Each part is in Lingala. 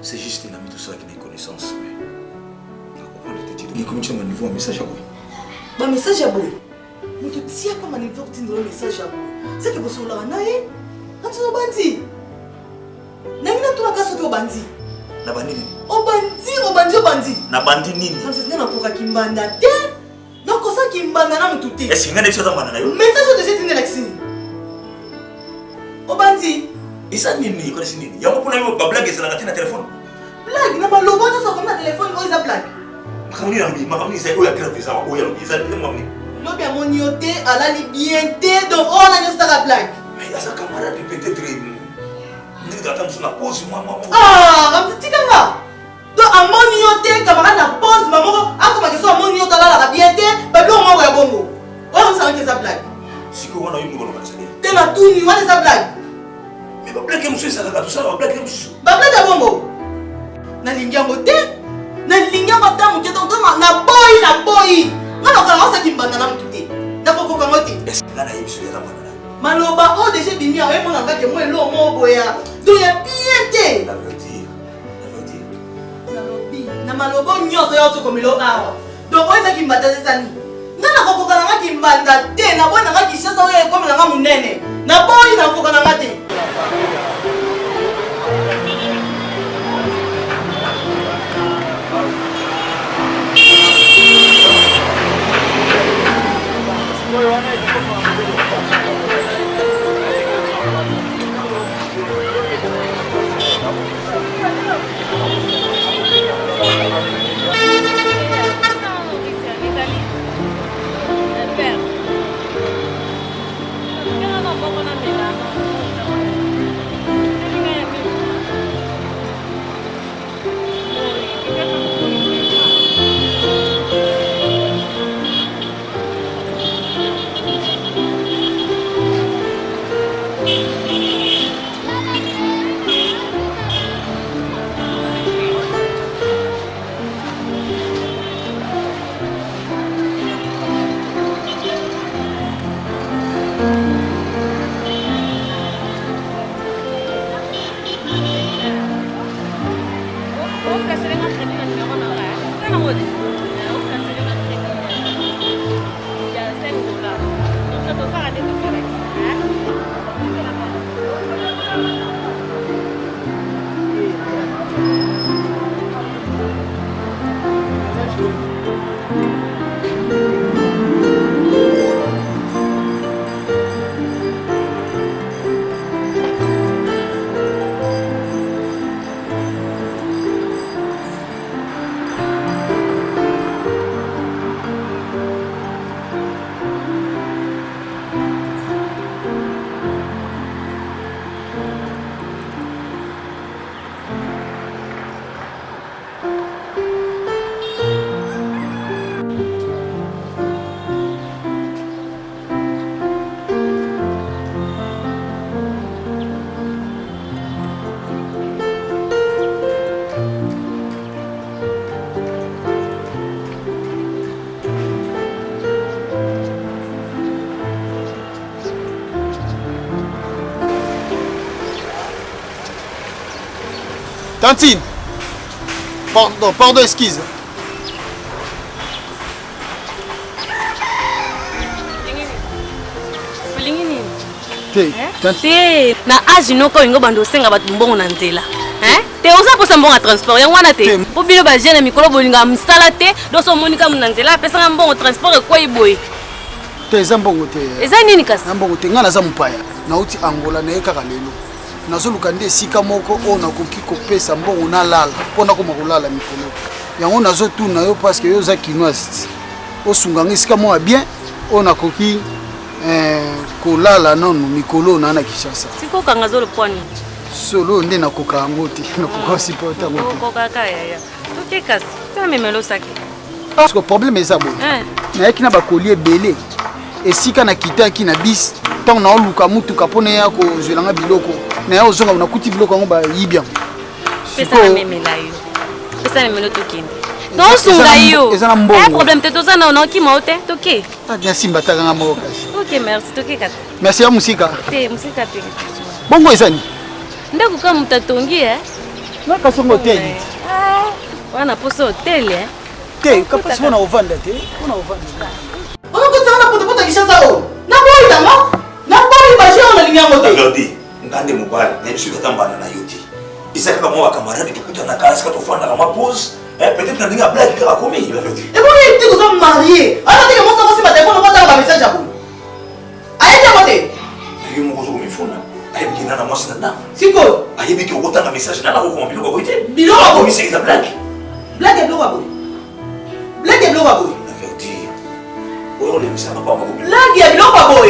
C'est juste un ami tout ça qui n'a connaissance. Mais comment tu m'as niveau un message à vous? Un message à vous? Mais tu tiens pas un message à vous. C'est que vous êtes là, naïe. Quand tu es bandit. Naïe, tu as cassé au bandit. Na bandit. Au bandit. Na bandit nini? Quand tu es là, pour qu'il m'banda. Donc ça qui m'banda na mutute. Est-ce qu'il y a des choses à m'en aller? Message de cette élection. Au bandit. Et ça nini? Il connaît nini? Il y a beaucoup de blagues et ça l'a na téléphone. Blague, na maloba na ça comme na téléphone, oh ça blague. Makamni c'est où il y a grave ça, où il y a le ça mamni. L'objet à mon yoté, à la libienté, donc on a une star blague. Mais il y a sa camarade peut-être nous attendons sur la pause moi. Ah, un petit camarade. Donc à mon yoté, camarade la pause maman, ah comment que ça mon yoté là la libienté, bablo on va bongo. On sait que ça blague. Si que on a une bonne conversation. T'es là tout nu, on est ça blague. Mais ba blague monsieur ça là tout ça, ba blague monsieur. Ba blague à bongo. Na lingia moté. Na lingia madame moté donc na boy. Ngana kwa ça qui mbanda na mtuté. D'accord ko ngote. Est-ce que ngana yebiso ya mwana? Maloba o déjà bimi a mo na ngake mo elo mo boya. Do ya piété. La veut dire. Na maloba nyoso ya to komilo awa. Donc o ça qui mbanda ça ni. Ngana ko kokana ngaki mbanda te na bona ngaki shasa o ko na ngamu nene. Na boy na ko kokana ngate. Tantine, pardon, excuse. Te na age noko ingo bando senga batu mbongo na nzela. Te oza posa mbongo transport yango wana te. Po bino ba jeune mikolo bolinga msala te, doso monika na nzela pesa mbongo transport ko iboy. Te zambongo te. Eza nini kasi? Mbongo te ngana za mpaya. Na uti Angola na ekaka lelo. Nazoluka nde sika moko ona koki kopesa mbongo na lala pona ko makolala mikolo. Yango nazotuna yo parce que yo za kinoise. Osunganga sika mo bien ona koki kolala nono mikolo na na Kishasa. Siko kanga zolo pwani. Solo nde nakoka yango te. Nakoka sipota ngo te. Koka kaya. Toke kasi. Ça memelo saki. Parce que problème est ça bon. Na yaki na ba collier belé. Esika na kitaki na bis. Tant na oluka mutuka pona ya ko zelanga biloko. Na ya ozonga na kuti biloko ngo ba yibia. Pesa na memela yo. Pesa na memelo tokende. Non sunga yo. Problème te toza na on ki mote toke. Ah bien simba takanga moko kasi. OK, merci toke kata. Merci ya musika. Te musika te. Bongo ezani. Ndako kama mtatongi Na kasongo hotel. Wana poso hotel eh. Te, kapasi wana ovanda te. Wana ovanda. Ona kutana poto kishasa o. Na boy dama. Na boy baje ona linyango te. Verdi, ngande mobali, na biso katambana na yoti. Isa kama mwa camarade tukutana kasi katofanda kama pause. Peut-être na ndinga blague kaka komi, la verdi. Et bon, il dit que vous êtes mariés. Alors, il dit que moi, ça va se téléphone, on va t'envoyer un message à vous. Allez, à côté. Ayo mo ko mi fona. Ayo bikina na mwasi na ndam. Siko. Ayo biki okota na message na na ko mbilo ko ite. Bilo ko mi c'est la blague. Blague et bloc à vous. Blague et bloc à vous. La verdi. Oh, le message na pas ko. Blague et bloc à vous.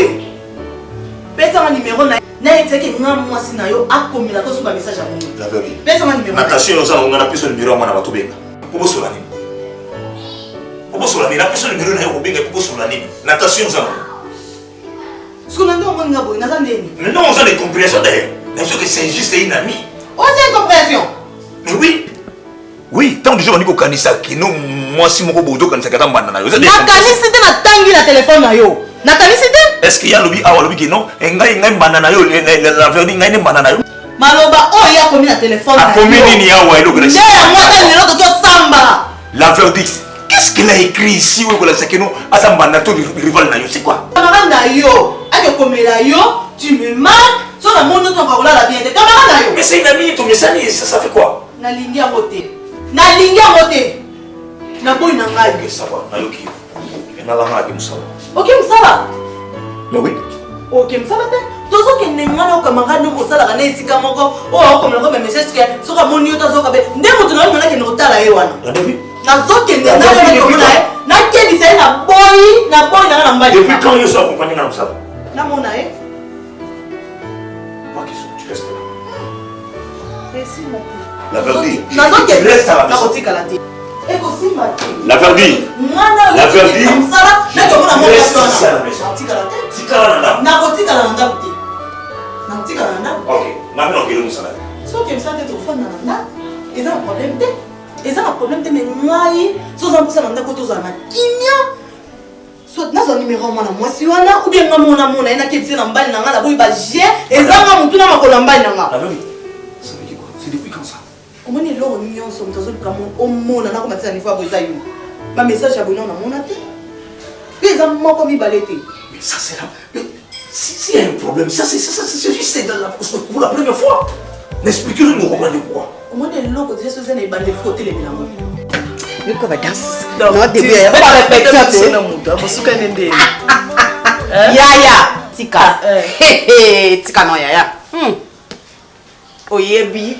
Pesa un numéro na eteke ngam mwasi na yo akomila ko suba message à vous. La verdi. Pesa un numéro. Natasha yo sana ngana pesa numéro mwana batubenga. Pobosola nini? Pobosola nini? Na pesa numéro na yo kobenga pobosola nini? Natasha yo sana. Ce qu'on a dit, on a besoin de Mais non, on a des compréhensions d'ailleurs. Bien sûr que c'est juste une amie. Oh, c'est une compréhension. Mais oui. Oui, tant que je dis qu'on ça, qui nous, moi, si mon robot, quand ça n'a pas de c'était la tangue la téléphone. Est-ce qu'il y a lobby, ah, lobby qui non? Et il y a une banane, la verdi, il y a une banane. Maloba, oh, il y a combien la téléphone? Ah, combien il y a, ouais, le grec. La verdi. Qu'est-ce qu'il a écrit ici? Oui, voilà, c'est que nous, à sa banane, tout rival, c'est quoi? Tu me marques, sur la monde ton parole la bien. Mais c'est une amie, ton message, ça fait quoi? Na lingi à côté. Na lingi à côté. Na boy na ngai. Ok, ça va. Na yoki. Na la ngai musala. Ok, musala. Mais oui. Ok, musala te. Tozo ke nengana o camarade no musala kana esika moko. O comme le message que sur moni yo tozo ka be. Ndemo tuna mona ke no tala ye wana. Na devi. Na zoke ndena na ko na e. Na kedi sai na boy na mbali. Depuis quand yo so accompagné na musala? Na mona e. Tu restes là. Merci mon père. La verdi. Tu restes à la maison. La verdi. La verdi. Ok. Maintenant que nous sommes là. Soit nazo numéro mwana mwasi wana ou bien ngamona mona ina kebise na mbali na ngala boyi ba je ezanga mutu na makola mbali na nga. La verdi. Ça veut dire quoi? C'est depuis quand ça? Comment est l'or mignon son tozo kamo o mona na ko matisa ni fois boza yo. Ba message ya bono na mona te. Pesa moko mi balete. Mais ça c'est là. Mais s'il y a un problème, ça c'est juste pour la première fois. N'expliquez-nous nous comprendre pourquoi. Comment est l'or que déjà ce n'est pas de côté les bilango. You cover dance. Non, début. On va répéter ça. Yaya, tika. Tika no yaya. Oyebi.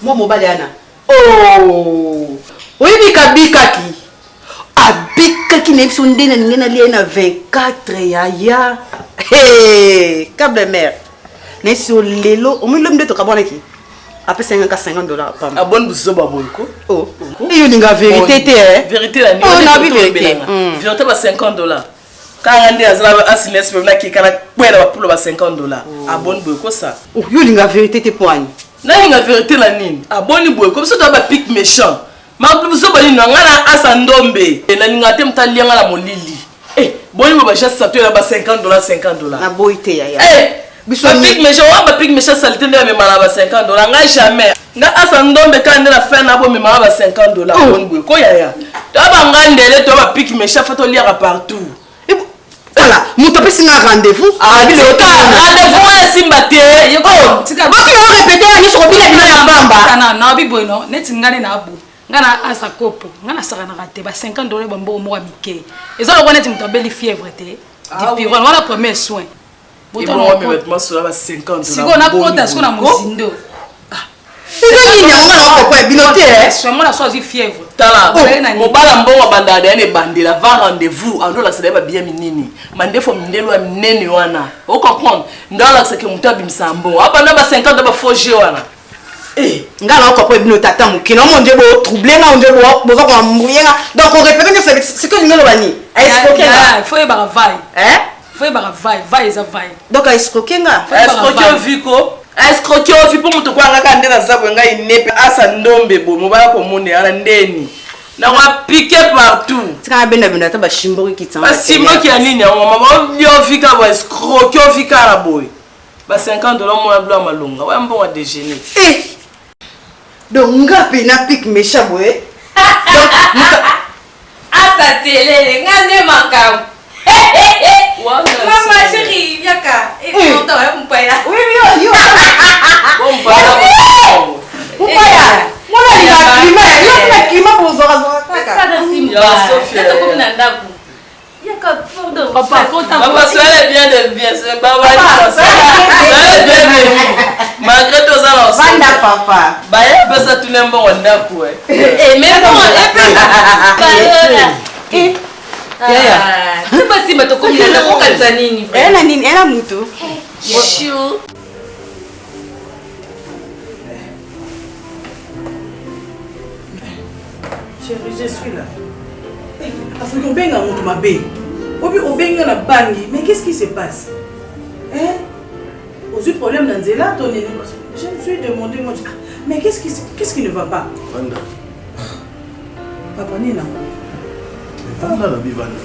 Mo mobile ana. Oh. Oyebi kabika ki. Abika ki ne sonde na ngena li na 24 yaya. Hey, câble mère. Ne so lelo, o mo lombe to kabona ki. Après $50 par mois. Abonne vous ba boyko. Oh. Et you n'inga vérité hein. Vérité la ni. Oh na vérité. Vérité ba $50. Quand on dit azala asines pe na ki kana kwela ba pulo ba $50. Abonne boyko ça. Oh you n'inga vérité te poigne. Na inga vérité la nini? Abonne boyko so to ba pic méchant. Ma plus so ba ni ngana asa ndombe. Na ninga te mtali ngala molili. Eh, boni ba ja sa to ba $50. Na boité ya ya. Eh. Biso pic méchant, on va pic méchant salité de me malaba $50. Nga jamais. Nga asa ndombe kande la fin na bo me malaba $50 bongo. Ko yaya. To ba ngandele to ba pic méchant fa to lire partout. Voilà, muto pesi nga rendez-vous. Ah, rendez-vous ya simbate. Oh, tika. Baki na répéter ya nyuso bila bila ya mbamba. Na bibo no, neti ngane na abu. Ngana asa kopo, ngana saka na rate ba $50 bambo mo mike. Ezalo ko neti mutobeli fièvre te. Depuis on a premier soin. Ils vont me mettre sur la $50. Si on a compté sur la musindo. C'est nini on a ko binoté hein. C'est moi la choisi fièvre. Tala. Mo bala mbongo bandada ene bandela va rendez-vous. Ando la sala ba bien minini. Mande fo mindelo ya minene wana. O comprendre. Ndala c'est que mutabi msambo. Apa na ba $50 ba foje wana. Eh, ngala ko bino tata mukino mo nje bo troubler na nje bo boza ko mbuyenga. Donc on répète que c'est que ngelo bani. Il faut y avoir vaille. Hein? Faut y avoir vaille ça vaille. Donc escroquer nga. Escroquer viko. Escroquer ofi po muto kwa ngaka ndena zabo ngai nepe asa ndombe bo mobala ko monde ala ndeni. Na wa piquer partout. Tika benda benda ta ba shimbo ki tsanga. Ba shimbo ki anini ya mama yo fika ba escroquer fika la boy. Ba $50 mo na blo malonga. Wa mbo wa déjeuner. Eh. Donc nga pena pic méchant boy. Asa télé, ngane makam. Maman chérie, yaka. Et on t'a un paya. Oui, yo. Bon paya. Moi là il a climat pour zora. Ça dans Simba. Sophia. C'est comme Nandaku. Yaka, pardon. Papa, soyez bien de bien. C'est pas mal. Soyez bien. Malgré tout ça, Vanda papa. Bah, il y a ça tout le monde en a pour. Et même bon, c'est pas si ma to comme na ko kanzanini. Elle a nini, elle a mutu. Chou. Chérie, je suis là. Afrique, on baigne à mon mabé. On baigne à la bangi. Mais qu'est-ce qui se passe? Hein? Aux autres problèmes dans Zéla, ton ennemi. Je me suis demandé, moi, mais qu'est-ce qui ne va pas? Vanda. Papa Nina. Vanda la bivana.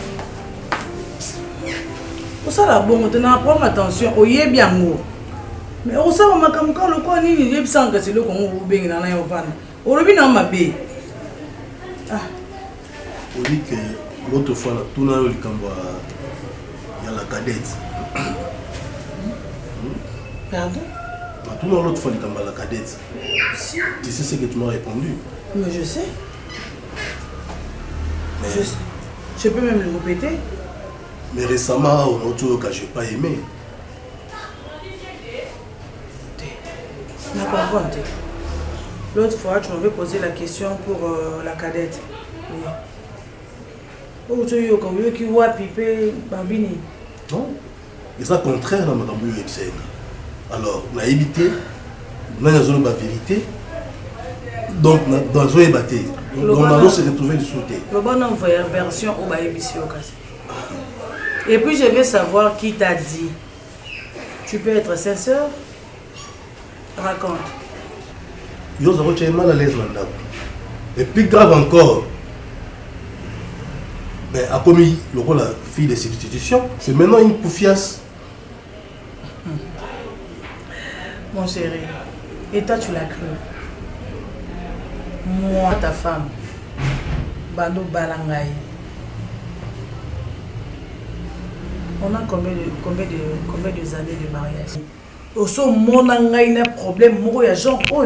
Pour ça, là, bon, maintenant, prends attention. On y est bien mot. Mais on sait, on m'a comme quand le coin Nini, il est sans que c'est le qu'on vous baigne dans la Yovana. On le vit dans ma baie. On dit que l'autre fois, tout le monde il y a la cadette. Pardon? Tout le monde l'autre fois, il y a la cadette. Tu sais ce que tu m'as répondu? Mais je sais. Je peux même le répéter. Mais récemment, on a trouvé que je n'ai pas aimé. Je comprends. L'autre fois, tu m'avais posé la question pour la cadette. Oui. Oh, tu as dit que tu as pipé Bambini. Non. Et ça, contraire à ma campagne. Alors, on a évité, on a une vérité. Donc, dans une ébatté. Donc, on a se retrouver du sauté. Le bon envoyé version au Baïbissi au cas. Et puis, je veux savoir qui t'a dit. Tu peux être sincère? Raconte. Yo, ça va être mal à l'aise maintenant. Et plus grave encore, ben, a commis le rôle de fille de substitution. C'est maintenant une poufiasse. Mon chéri, et toi tu l'as cru. Moi, ta femme, Bando Balangay. On a combien de années de mariage? Aussi, mon angai n'a problème, moi, il y a genre, oh.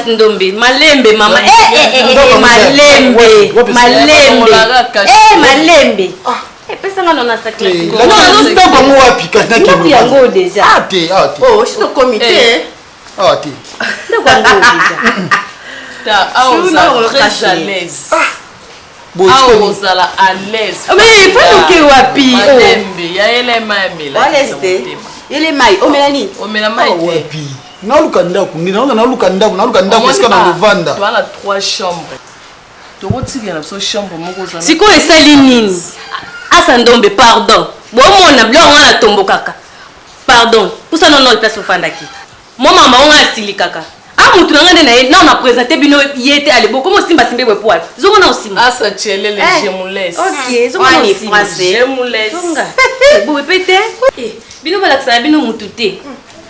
Ndombe, malembe mama. Malembe. Pesa nga nona sa classique. Non, pas moi piquer na ki. Yango déjà. Oh, je suis au comité. T'es. Très à l'aise. Vous allez à l'aise. Mais il faut que wapi. Malembe, ya ele mami la. Il est maï, o melani. O melani wapi. Na lukanda kunina na lukanda parce na Vanda. Tu as 3 chambres. Tu retires la chambre moko za. Siko esali nini? Asa Ndombe, pardon. Bon mona blanc na tombo kaka. Pardon. Pour ça non place ofandaki. Moi maman on a stili kaka. Ah mutu ngande na na présenter bino yete ale boko mo simba simbe poil. Zongo na osima. Asa tchele le jemoulès. OK, zongo na français. Jemoulès. Zonga. Bo répéter. Bino balakisa bino mutu te.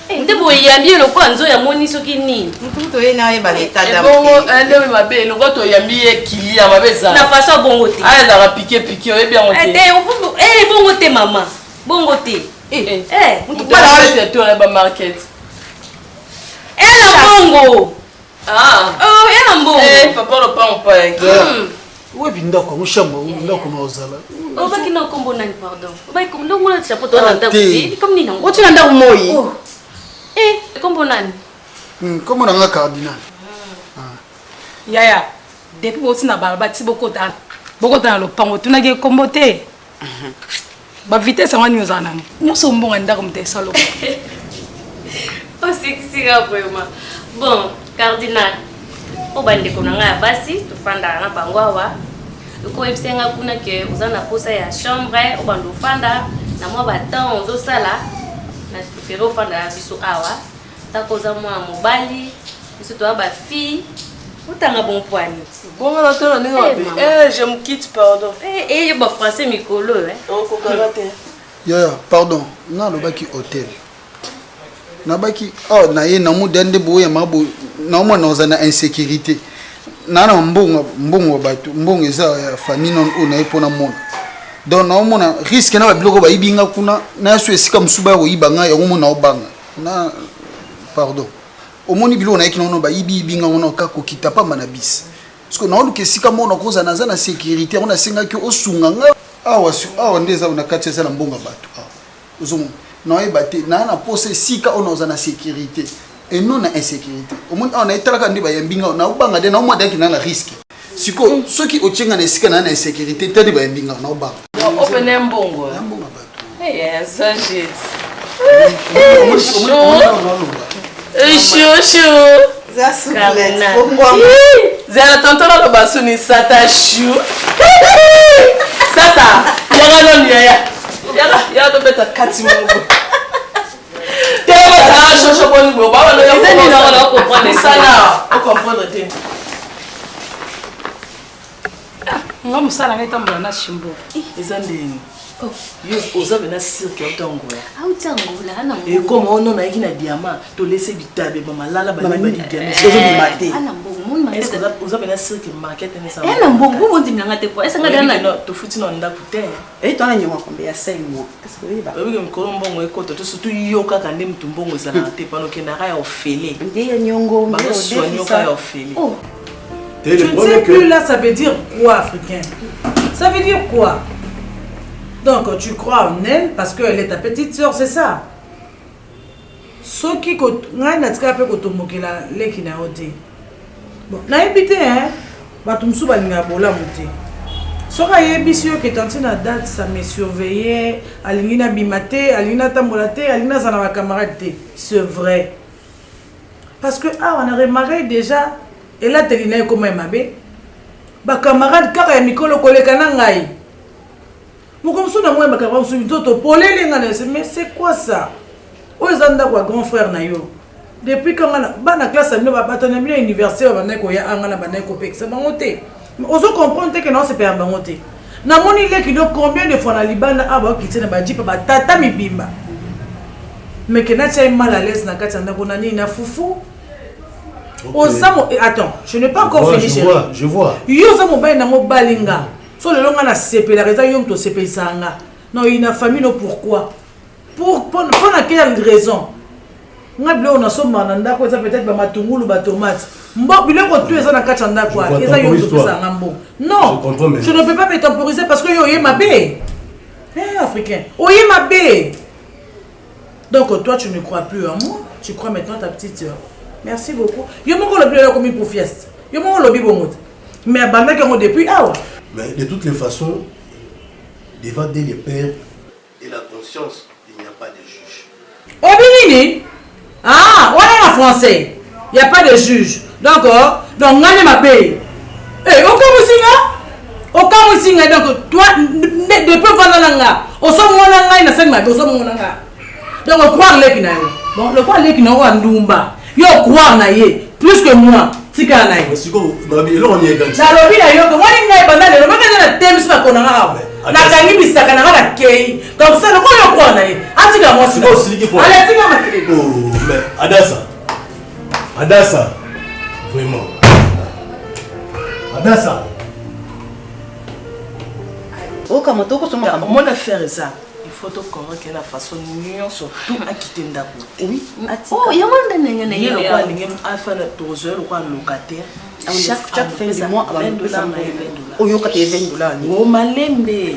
Nde boyambi eloko nzo ya moni soki nini mutu ye na ye baleta da bongo ende mabe eloko to yambi ekilia mabeza na façon bongo te ala za piquer oye bien ote bongo te mama bongo te mutu bala te to na ba market bongo bongo papa lo pa on pa Ouais, binda ko mushamba ndako maozala. Obaki na kombo nani pardon. Obaki kombo ndongo na chapeau to na ndako te. Comme ni nango. Oti na ndako moyi. Kombo nani? Kombo na nga cardinal. Yaya. Depuis boti na balaba ti bokota. Bokota na lopango tuna ke kombo te. Ba vitesse ngani ozana. Nyoso mbonga ndako mte salo. Oh c'est vraiment. Bon, cardinal. Obande ko nanga basi tufanda na bangwawa uko ebisenga kuna ke uzana posa ya chambre obando fanda na mwa batan ozo sala na tufero fanda biso awa takoza mwa mobali biso to ba fille utanga bon poani bon na tolo ninga wapi je me quitte pardon yo ba français mikolo on ko karate Yaya pardon na lobaki hôtel nabaki oh na ye na mudende boye mabo na mwa na na insécurité na mbongo bato mbongo eza famille non on na epona mona donc na mona risque na ba biloko ba ibinga kuna na so esika musuba ko ibanga ya mona obanga na pardon omoni biloko na ekino ba ibinga ona ka ko kitapa manabis parce que na oluke esika mona koza na za na sécurité on a senga ki osunga nga awa ndeza na kati za na mbonga bato ozomo na ebate na pose sika on a na sécurité et non na insécurité omoni on a etalaka ndi ba yambinga na obanga de na omwa daki na risque siko soki ochenga na esika na insécurité tadi ba yambinga na obanga open mbongo bato yes agit za souplesse zela tontona lo basuni sata chou sata yaga non ya to beta kati mungu temo sa shosho boni bo ba lo ya ko comprendre sana o comprendre te nga mosala ngai tambola na shimbo eza ndeni oza bena cirque otangola autangola ana e comme ono na yiki na diamant to laisser bitabe ba malala ba ni diamant ana mbongo mon ma est-ce que oza bena cirque market ne sa ana mbongo mo ndimla ngate ko esa ngada na to futi no nda kute et toi na nyoma combien ya 5 mois est-ce que oui ba oui ko mbongo ekoto to surtout yo kaka ndi mtu mbongo za na te pano ke na ya ofele ndiye nyongo ba soigno ka ya ofele Je ne sais plus là, ça veut dire quoi, africain? Ça veut dire quoi? Donc, tu crois en elle parce qu'elle est ta petite soeur, c'est ça? Ce qui est bon, na habité, hein? Batumsu balinga bola monté. Sora yebisio qui est en train de date, ça me surveillait. Alingina bimate, alingina tambolate, alingina ça n'a camarade. C'est vrai. Parce que, on a remarqué déjà. Et là, tu es comme un mabé. Ba camarade, car il y a Mikolo Kolekanangaï. Mon comme ça, moi, ma camarade, mais c'est quoi ça? Où est quoi grand frère Nayo? Depuis quand on a la classe, on a battu l'université, on a battu c'est bangoté. On se comprend que non, c'est pas bangoté. Na moni le qui doit combien de fois na Liban a ba qui tient ba jipa ba tata mi bimba. Mais que na tient mal à l'aise na katanda konani na foufou. Okay. Attends, je n'ai pas encore fini. Je vois. Yo za mobile na mobalinga. So le longa na CP la raison yo to CP sanga. Non, il a famille no pourquoi? Pour quelle raison? Nga blo on a so mananda ko ça peut-être ba matungulu ba tomate. Mbo biloko tu eza na katanda kwa. Eza yo to sanga mbo. Non. Je ne peux pas me temporiser parce que yo yé ma bé. Africain. Oyé ma bé. Donc toi tu ne crois plus en moi, tu crois maintenant ta petite sœur. Merci beaucoup. Je m'en vais le commis pour fieste. Je m'en vais le bon mais banda que depuis mais de toutes les façons, devant les pères et la conscience, il n'y a pas de juge. Oh Bini. Ah, on est en français. Il n'y a pas de juge. D'accord. Donc on est ma paye. Eh, aucun musique donc toi depuis pendant l'anga. On s'en va na cinq on s'en va. Donc on croit les kina. Bon, le quoi les kina on ndumba. Yo croire na ye plus que moi tika na ye siko babi lo on y est dans ça lobi na yo ko wani ngai banda le maka na temps ba ko na nga na kangi bisaka na nga kei donc ça le ko yo croire na ye atika moi siko siliki pour allez tika makile oh mais Adassa vraiment Adassa o kama to ko soma mon affaire ça. Il faut que la façon de surtout à quitter Ndako. Oui, oh, il y a un monde qui est là. Il y a un locataire. Chaque fin du mois, $20. Oh, il y a $20. Oh, malembe.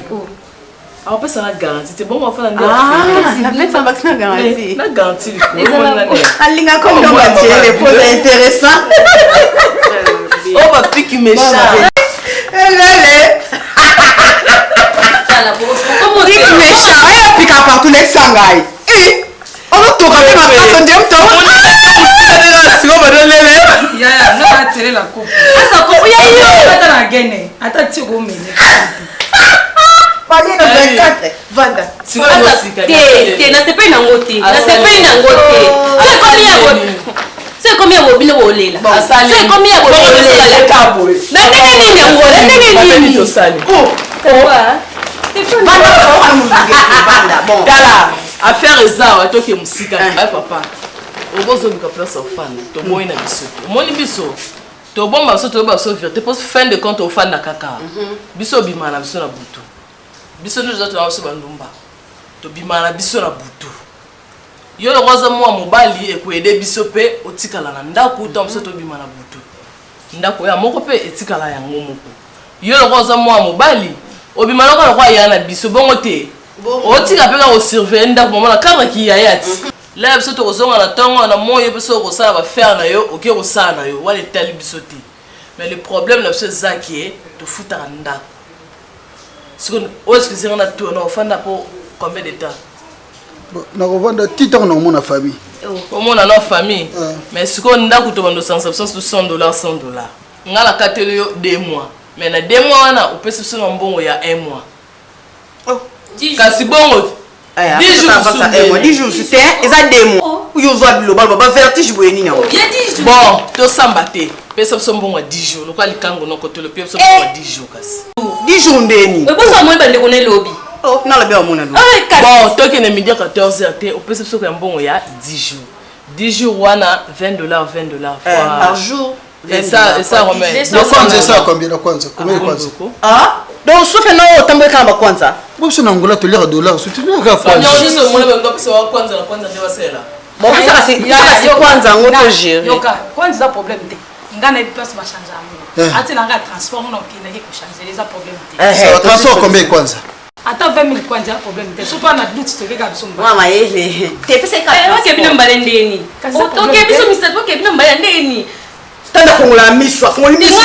On peut ça la garantie. C'est bon, on va faire la fête sans vaccin garantie. La garantie. Alinga comme dans la les poses intéressant. Oh, ma pique méchant. Pique méchant, elle pique à partout les sangai. Eh, on va tout ramener ma place en diam tom. Si on va donner les. Ya, on va tirer la coupe. Ah, ça coupe, ya yo. Attends la gaine. Attends, tu go mener. Palier le 24. Vanda. Si on va te, na sepe na ngoti. Na sepe na ngoti. C'est combien vous bino olela? C'est combien vous olela kabo? Na teke nini yango? Na teke nini? Oh, quoi? Vanda, bon. Kala, affaire eza wa toke musika, papa. okozolika place ofanda toboyi na biso te omoni biso tobomba biso toyeba biso vérité mpo fin de compte ofanda kaka biso obimaka na biso na butu biso nde toza toyaba biso bandumba tobimaka na biso na butu yo loko aza mwa mobali ekoyede biso mpe otikala na ndako ntango biso tobima na butu ndako ya moko mpe etikala yango moko yo loko aza mwa mobali obima loko loko aya na biso bongo te otika mpe kaka osurveille ndako momona kaka kiyaya ti la biso tokozonga na ntongo na moyo mpe so okosala bafere na yo oke kosala na yo wana etali biso te mais le problème na biso eza ke tofutaka ndako sikoyo oyo eskizinga na tourna ofanda mpo combien de temps nakovanda ti ntango na komona famille omona na famille mais sikoyo ndako tobanda osansa biso $100 $100 nga na kateli yo 2 mois mais na 2 mois wana opesi biso na mbongo ya 1 mois kasi bongo 10 jours c'était eza 2 mois yo zwa biloba ba vertige boye nini yango bon tosamba te pesa biso mbongo ya 10 jours lokwa likango noko tolo pesa biso mbongo ya 10 jours kasi 10 jours ndeni ebosa moyi bandeko na lobi na lobi amona lo bon tokende midi 14h te opesa biso ya mbongo ya 10 jours 10 jours wana $20 par jour et ça remet combien kwanza donc sauf que non otambola kaka bakwanza boso na ngola tolera dollar soutiliaka kwanza bokasaka si kwanza yango togere kwanza eza problème te nga nayebi place bachange yango ati nanga transport na okendaki kochange eza problème te transport combien kwanza ata 20 000 kwanza problème te sopa na doute tokeka biso mama yele okebi na mbala ndeni okebi biso misatu okebi na mbala ndeni tanda fongola miso afongoli miso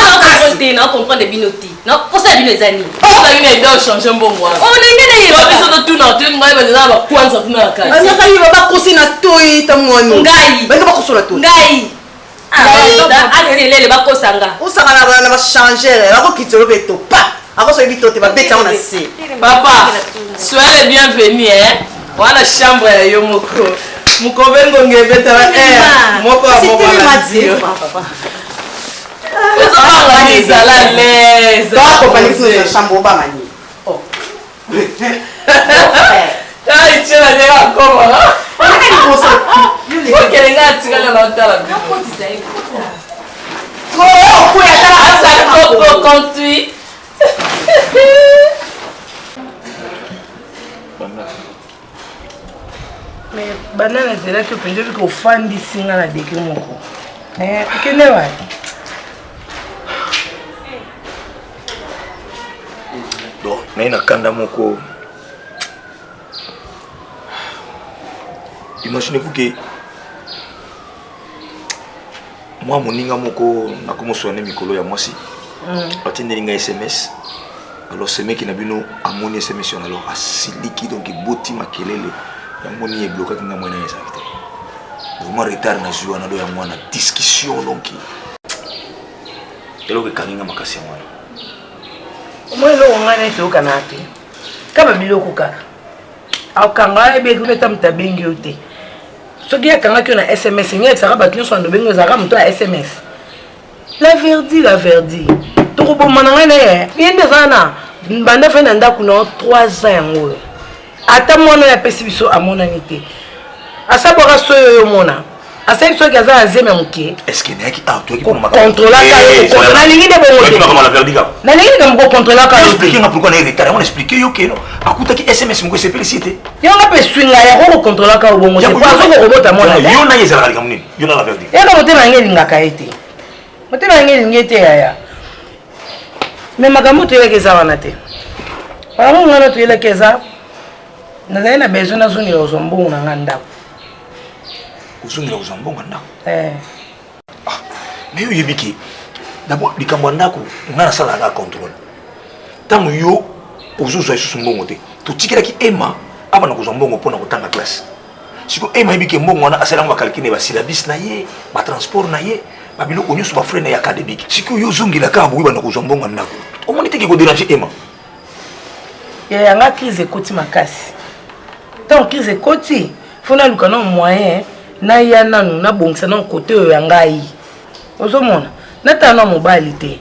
te na comprendre bino te na posa bino ezani na ina idée changer mbongo wana na ndene yo biso to tuna te ngai bazana ba kwanza tuna la kati anyaka yiba bakosi na toyi tamwani ngai banga bakosona toyi ngai aselele bakosanga osanga na bachanger bakokitelo beto pa akosoyebi to te babeti yango na se papa soyez le bienvenu wana chambre ya yo moko mukobengo ngebetala moko abobalazio ezala leza bakopanisa chambre obamani aichela nega koma okelenga atikala na otala asakoko conduit mais banana ezelaki openza bika ofandisi nga na deke moko okende wapi donc naye na kanda moko imaginez-vous que moi moninga moko nakomoswane mikolo ya mwasi atindeli nga sms alors ce mec na bino amoni sms on alors asiliki donc eboti makelele yango ni eblokaki nga mwana ezalaki te vraiment retard na zwi wana do ya mwana discussion donc eloko ekangi nga makasi ya mwana omoi eloko ngai neti okana te kaba biloko kaka akanga ebeki obeta moto abengi yo te soki akangaki yo na sms ngai etisaka bato nyonso ando bengi ozalaka moto ya sms la verdi tokoboma na ngai na ye ye nde ezala na banda fai na ndako na 3 ans yango ata mwana oyo apesi biso amonani te asabwaka so oyo omona asali soki aza na zeme ya moke kontrolaka nalingi nde bongonalingi likambo kokontrolaka yonga mpe swinga yako kokontrolaka yo bongo azokokobota mwana yaka motema yange elingaka ye te motema yange elingi ye te yaya me makambo toyelaki eza wana te makambo ngana toyelaki eza nazali na besoin nazongela ozwa mbongo na nga ndako ozongela ozwa mbongo ndako mais oyebi ke d'abord likambo ya ndako nga nasalaka contrôle ntango yo ozozwa lisusu mbongo te totikelaki ema abana kozwa mbongo mpona kotanga classe siko ema yebi ke mbongo wana asalango bakalkine basilabis na ye batransport na ye babiloko nyonso bafrai na ye académique siko yo ozongelaka boyi bana kozwa mbongo ndako omoni teke koderange ema yanga crise ekoti makasi ntango crise ekoti fo naluka na moyen naya nanu nabongisa na kote oyo ya ngai ozomona natala na mobali te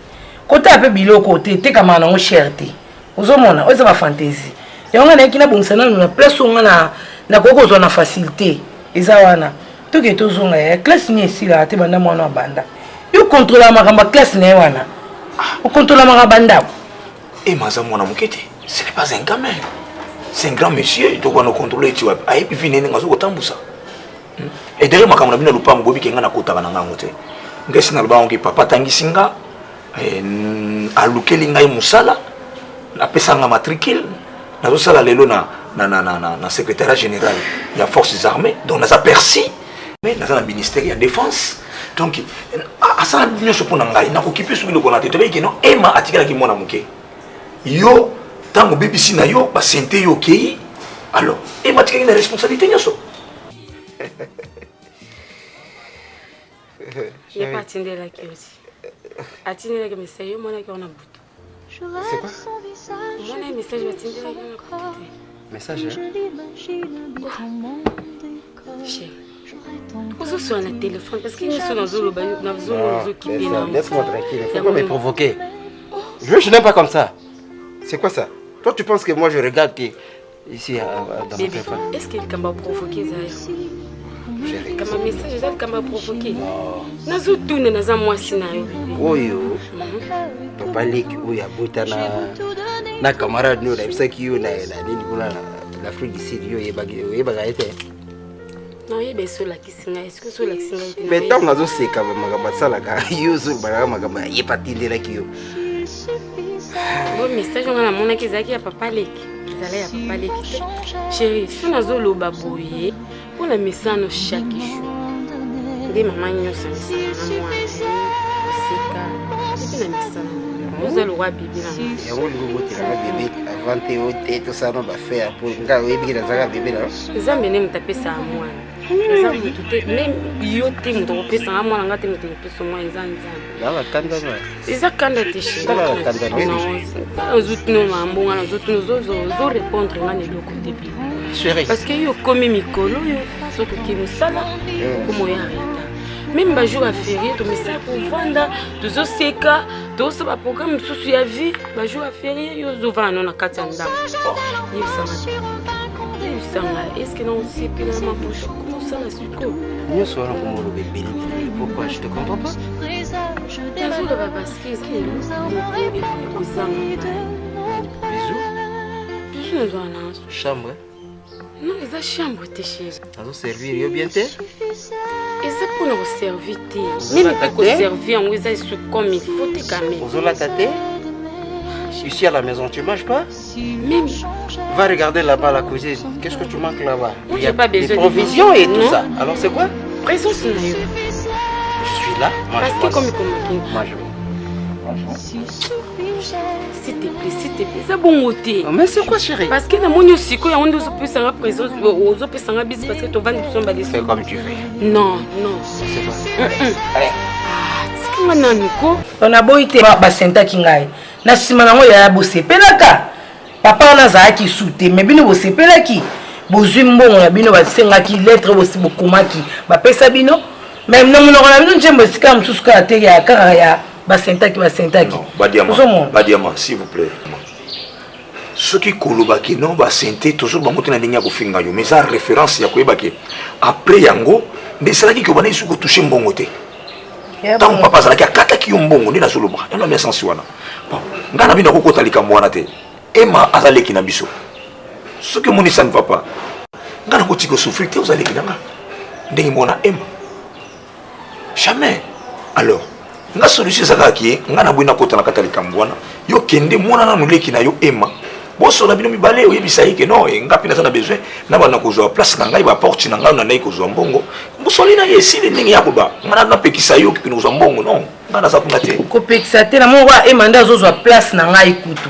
kote ape biloko te tekamaka nango cher te ozomona oyo eza bafantaisie yango nayaki nabongisa nanu na place onga nakoki kozwa na facilité eza wana toke tozonga ya classe ni esila te banda mwana banda yo contrôler makamba classe na wana o contrôler makabanda et maza mwana mukete ce n'est pas un gamin c'est un grand monsieur donc on contrôler tu vois et puis vini ngazo kotambusa et derrière makambo na bino lupango bobi kenga na kotaka na ngango te ngesi na lubango ki papa tangisinga alukeli ngai musala na pesanga matricule nazo sala lelo na secrétariat général ya forces armées donc naza persi mais naza na ministère ya défense donc asala nyonso mpona ngai nakokipe soki lokona te tobeiki no ema atikalaki mwana moke yo ntango bebisi na yo basente yo okei alors ema atikaki na responsabilité nyonso ye pa atindelaki aussi atindelaki message yo monaki wana butu c'est quoi mona message batindelaki na butu message Vous sur le téléphone parce qu'il est sur nos zolo qui laisse-moi tranquille, il faut pas me provoquer. Je n'aime pas comme ça. C'est quoi ça? Toi tu penses que moi je regarde ici dans mon téléphone? Est-ce qu'il m'a provoqué ça? Comme un message ça m'a provoqué. Nazo tourne dans moi scénario. Oui. Papa Lik oui a botana na camarade nous là ça qui na nini kuna l'Afrique du Sud yo yebaga été. Non, il y a des qui sont là. Est-ce que ceux-là qui sont là? Mais tant que nous sommes comme Magamasala, ils sont Magama, ils sont pas tindés là qui ont. Bon message, on a mon qui a papa Lek. Ils allaient à papa Lek. Chérie, si nous avons le babouillé, pour la message chaque jour. Des mamans nous sommes là, moi, c'est la message. Nous allons le roi bébé là. Et on le bébé avant de tout ça, on va faire pour nga webi na zaka bébé là. Les amis ne me taper ça à moi. Les amis tout même yo te me taper ça à moi nga te me taper sur moi ils en. Là va kanda moi. Ils a kanda te chez. Là va kanda moi. Non, aux autres nous mambo nga aux autres nous répondre nga ne loko te bi. Chérie. Parce que yo comme mikolo yo soko ki musala comme ya reta. Même ba jour à férié to message pour vendre deux oseka to ça ba programme sous ya vie ba jour à férié yo zo vendre na katanda. Est-ce que non c'est pile ma bouche comment ça la suko? Nous sommes comme le bébé. Pourquoi je te comprends pas? Je ne va parce que c'est bisous. Je dois aller chambre. Non, les chambre tes chez. Ça doit servir yo bien te. Et c'est pour nous servir te. Même pas que servir on les a sous comme il faut te calmer. Vous la tâter? Ici à la maison, tu manges pas? Même. Va regarder là-bas la cuisine. Qu'est-ce que tu manques là-bas? Il y a pas besoin de provisions et tout ça. Alors c'est quoi? Présence là. Je suis là. Parce que comme il mange. S'il te plaît, c'est bon côté. Mais c'est quoi chérie? Parce que dans mon aussi quand on doit se faire présence aux autres personnes parce que tu vas nous sommes fais comme tu veux. Non. C'est quoi? Allez. On a beau été basenta kingai. Na sima nango ya bosepelaka. Papa na zaki soute mais bino bosepelaki. Bozwi mbongo na bino basengaki lettre bokomaki. Ba pesa bino. Même non mon na bino njembo sika msusu ka te ya kaka ya basentaki. Badiama s'il vous plaît. Ce qui kolobaki non basente toujours ba motena ndenge ya kofinga yo mais ça référence ya koyebaki. Après yango ndesalaki ko bana isuko toucher mbongo te. Tant papa zalaki akataki yo mbongo nde nazoloba eno bien sens wana bon ngana bino kokota likambo wana te ema azaleki na biso soki monisa ni papa ngana kotika souffrir te ozaleki nanga ndenge mona ema jamais alors nga solution ezalaki ngana bwina kota na kata likambo wana yo kende mona na noleki na yo ema bosola bino mibale oyebisa yeke no ngapi naza na besoin na bana kozwa place na ngai ba porte na ngai na nai kozwa mbongo bosoli na yesile ndenge ya koba ngana na pekisa yo kipino kozwa mbongo non ngana za kuna te ko pekisa te na mo wa emanda zozwa place na ngai kutu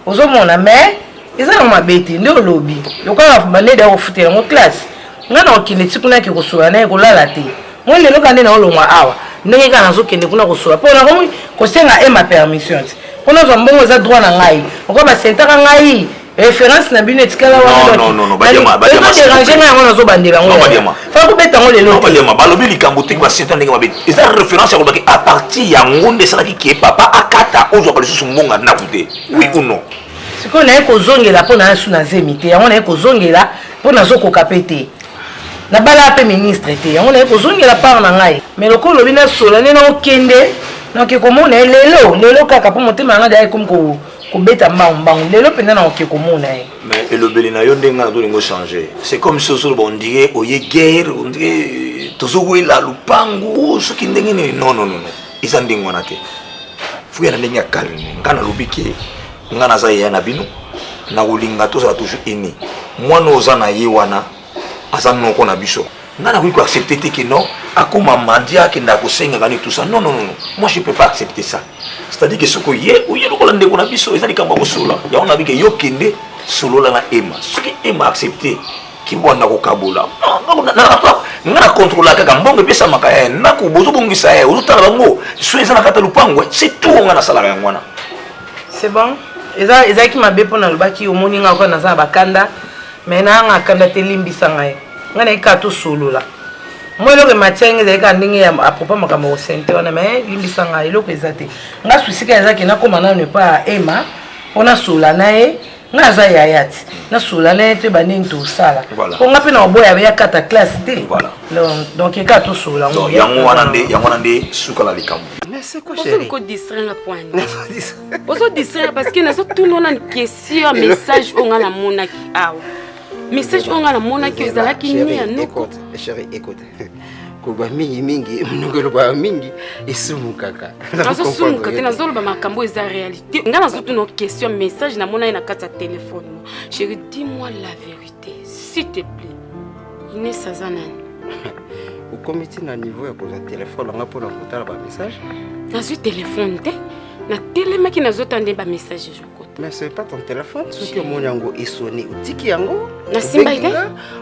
ozomona mais eza na mabete nde olobi lokola bande da ofutela ngo classe ngana okinde tikuna ke kosola na kolala te mo lelo kande na olongwa awa ndenge kana zokende kuna kosola po na komi kosenga ema permission on a un bon droit na ngai oko ba sentaka ngai référence na bino etikala wana non badiama déranger ngai ngona zo bandela ngo fa ko beta ngo lelo non badiama balobi likambo te ba sentaka ndenge mabe eza référence ya kobaki à partir ya ngonde salaki ke papa akata ozo ba lisusu mbonga na kute oui ou non siko na ko zongela po na su na zemite yango na ko zongela po na zo ko kapete na bala pe ministre te yango na ko zongela part na ngai mais lokolo bina sola nena okende na ke komona lelo kaka po motema nga dai comme ko beta mbang lelo penda na ke komona mais elobeli na yo ndenga do lingo changer c'est comme si on bon dirait oye guerre on dirait tozo la lupango soki ndenge ni non isa ndingo na te fuya na ndenge calme ngana lobiki ngana za ya na bino na ulinga to za toujours eni mwana ozana ye wana azano ko na biso ngana ko accepter te que non akoma mandia ke ndako senga kani tout ça non moi je peux pas accepter ça c'est-à-dire que soko ye ou ye ko lande ko na biso ezali kamba ko sola ya ona bike yo kende solo la na ema soki ema accepter ki bwana ko kabula ngana contrôler kaka mbongo pesa makaya na ko bozo bongisa ye utala bango soeza na kata lupango c'est tout ngana sala ya ngwana c'est bon eza ki mabe pona lobaki omoni nga ko na za bakanda mais na nga kanda te limbisa ngai ngana ikato solo la moi le matin ezali ka ndenge ya apropos makambo ko sente wana mais limbisa ngai loko ezate nga susika ezaki na koma na ne pas ema ona sola nae nga za yayati na sola nae te baningi to sala ko nga pe na boya ya kata classe te donc ikato sola yango wana nde suka la likambo. Mais c'est quoi chérie? On se distrait la poigne. On se distrait parce que nous tout le monde une question message on a la monaki awa. Message on a la monaki ezala ki ni ya nuko. Chérie écoute. Kuba mingi mnongelo ba mingi isumu kaka. Nazo sumu kaka nazo ba makambo eza réalité. Ngana zo tout nos questions message na mona ina kata téléphone. Chérie dis-moi la vérité s'il te plaît. Inès Sazanani. Au comité na niveau ya poser téléphone nga pour encontrer ba message. Na su téléphone te na téléma ki nazo tande ba message je côté. Mais c'est pas ton téléphone, ce que mon yango est sonné ou tiki yango. Na simba ide.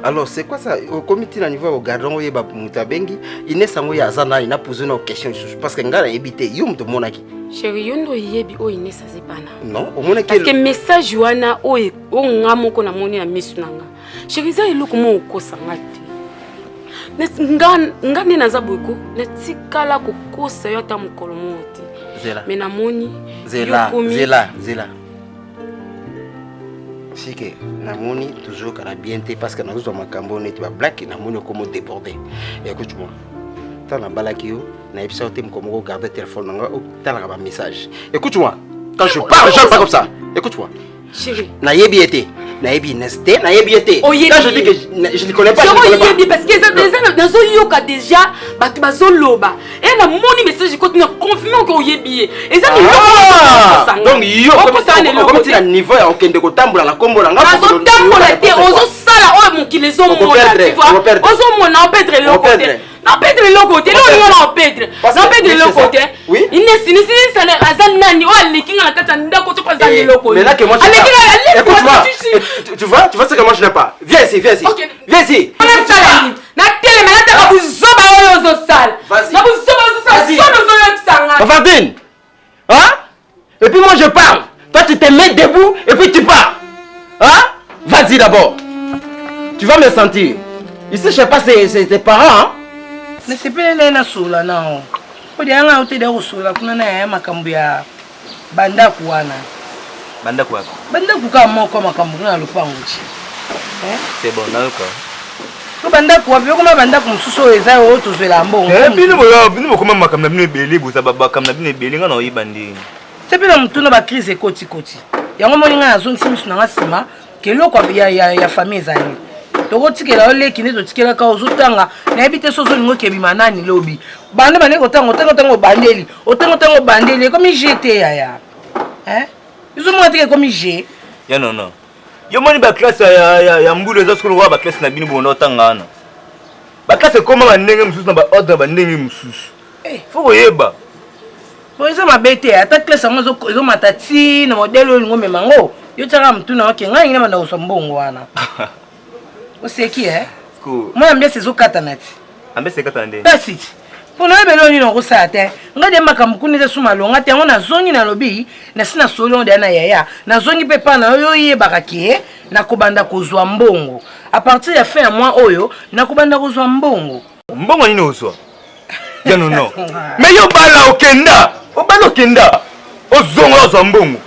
Alors c'est quoi ça au comité na niveau au gardon ye ba mutabengi ine sango ya zana ina poser nos questions parce que ngala ebité yum to monaki. Chérie yondo yebi o ine sa zepana. Non, au monaki. Parce que message wana o ngamo ko na moni na misu nanga. Chérie za eloko mo kosa ngati. Ngani naza buku netikala kokosa yo ta mukolo moti zela mais na moni zela sike na moni toujours kana bien te parce que nazo makambo neti ba black na moni comme déborder écoute-moi tana balaki yo na episa te mkomo garder téléphone nga tala ba message écoute-moi quand je parle je pas comme ça écoute-moi chérie na yebiete na yebi nesté na yebiete quand je dis que je ne connais pas je parce que dans zo yoka déjà batu bazoloba et na moni message ko na confirmer ko yebi et ça donc yo comme tu as niveau ya okende ko tambola na kombo nga ko tambola te ozo sala o mon qui les ont mon tu vois ozo mon en perdre le côté non perdre le côté non perdre le côté oui il n'est si ça les azan nani o alikinga na kata ndako to pas zali le côté mais là que moi écoute-moi tu vois ce que moi je n'aime pas viens ici okay. Viens ici na télé mais là tu zoba o zo sala na bu zoba zo sala sono zo yo tsanga Fantine hein et puis moi je parle toi tu te mets debout et puis tu pars hein vas-y d'abord tu vas me sentir ici je sais pas c'est tes parents hein mais c'est pas na sola non ko dia nga uti da sola kuna na ya makambo ya banda kuwana banda kwa ka moko makambo na lupango chi c'est bon na ko ko banda kwa byo kuma banda kumsuso eza o tozela mbongo bino koma makambo na bino ebele boza babakam na bino ebele nga na oyibandi c'est pas mutuna ba crise koti yango moni nga azongisi misu na ngasima keloko ya famille ezali toko tikela oleki ne to tikela ka ozotanga na ebite sozo ningo kebima nani lobi bande bane ko tango bandeli otango bandeli comme j'étais ya ils ont montré comme j'ai ya non yo moni ba classe ya mbulu eza skolo wa ba classe na bino bono tanga na ba classe koma ba ndenge mususu na ba ordre ba ndenge mususu faut yeba po eza mabete ata classe ngo zo matati na modelo ngo memango yo tsaka mtuna wake ngai ngina banda usambongo wana oseki moi ambe sezo katanati ambe se katande that's it pona belo ni no kusate ngade makamukuni ze suma longa te ngo na zongi na lobi na sina solo ndana yaya na zongi pepa na yo yebaka ki na kobanda kozwa mbongo a partir ya fin ya mois oyo na kobanda kozwa mbongo nini oswa ya non mais yo bala okenda ozonga ozwa mbongo